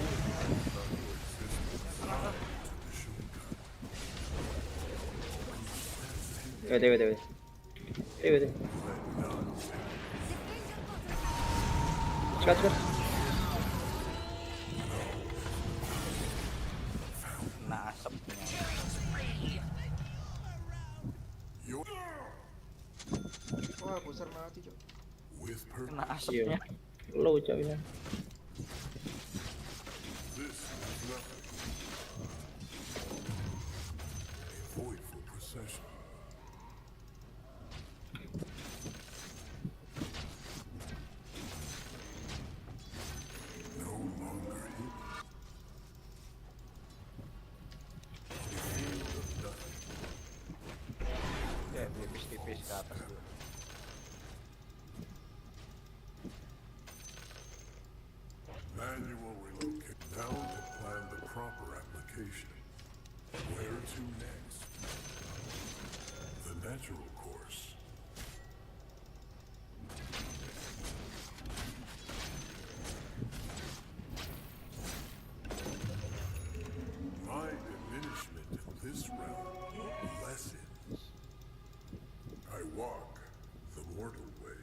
Wait. Cekat. Kena asapnya. Wah, besar mati cok. With Kena purpose. asapnya. Low coy. This is nothing. natural course. My diminishment in this realm lessens. I walk the mortal way.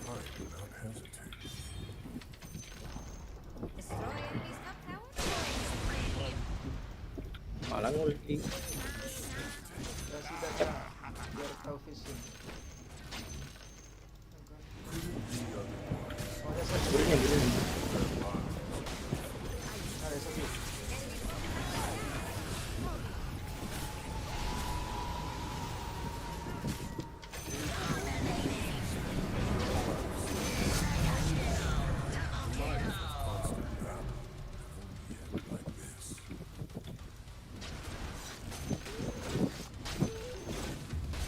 I do not hesitate. Destroy enemy's top tower? Malah ngulti. Kasih data biar tahu vision. Oh, ada satu. Burungnya. Ada satu. Like this.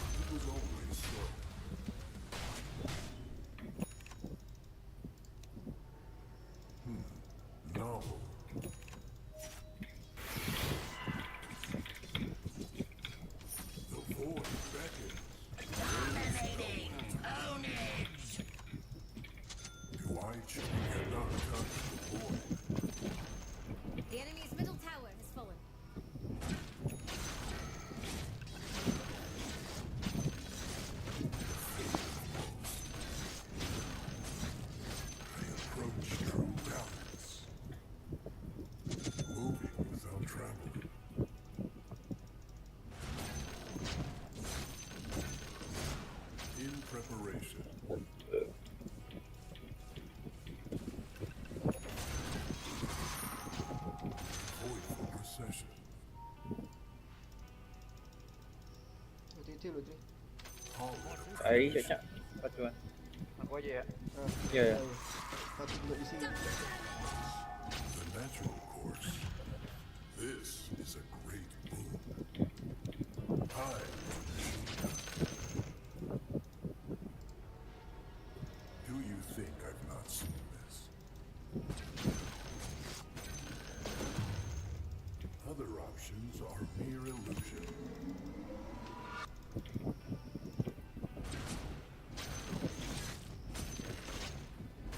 It was always so. Novel. The void beckons. Do I cannot touch the void? The enemy's middle tower has fallen. I approach true balance. Moving without traveling. In preparation. Void for procession. Hati-hati loh, Tri. Ai cocok. Patuan. Aku aja ya. Ya ya. Satu juga di sini. The natural course. This is a great boon. I do you think I've not seen this? Other options are mere illusion.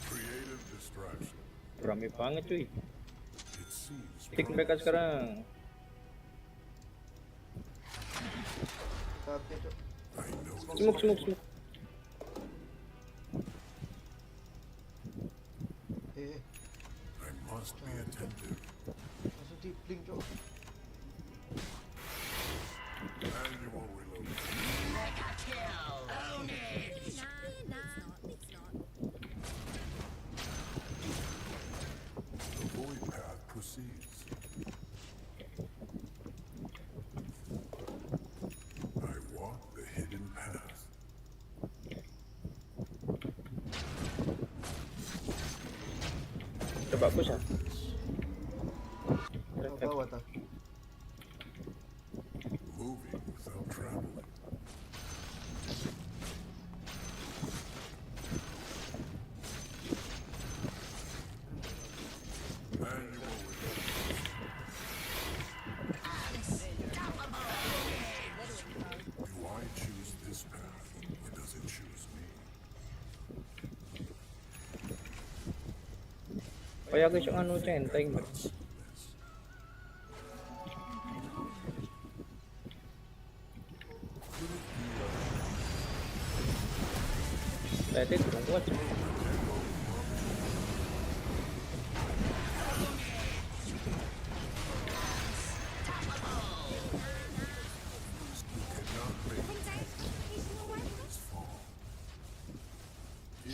Creative distraction. Rame banget cuy. It seems Pick mereka sekarang. Tapi Cok. I know Smoke. I must be attentive. Langsung di blink, Cok. Manual reload. It's not. The void path proceeds. I walk the hidden path. Coba push ah. Ke bawah tak? Moving without traveling. Manual reload. Do I choose this path, or does it choose me? Kaya guys yung ano centeng. This. Dati kurang kuat.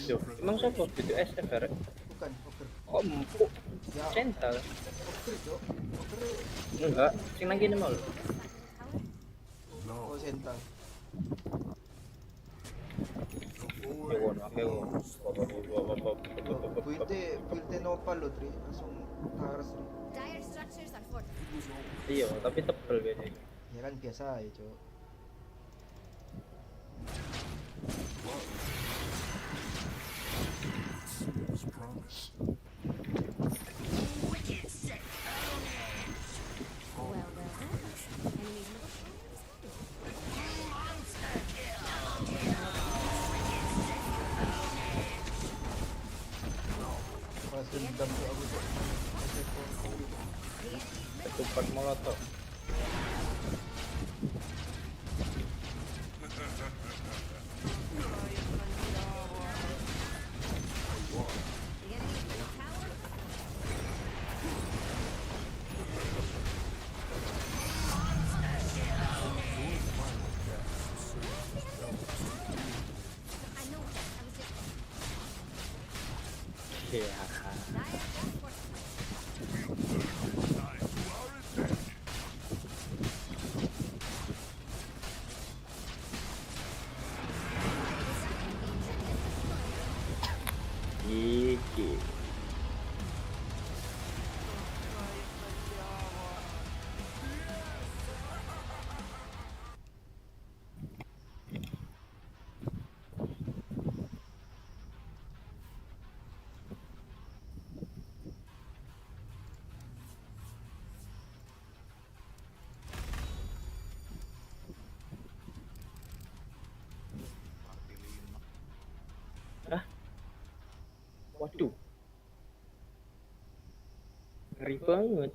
Yo, emang support itu SFR? Bukan, oker. Oh, empuk. Ya, Cental. oker, Cok. Oker. Enggak, sing lagi nih mal. Oh, sental. Ya wono akeh wo. Build nopal lo, Tri. Langsung taras, Tri. Dire structures are fortified. Iya, tapi tebel biasanya. Ya kan biasa ya, Cok. Seems promise. Dendam tuh aku tuh. Ketupat molotov. The enemy's middle tower. I know. I was just Iya. dire reinforcements. Iki. Hah? Waduh. Ngeri banget.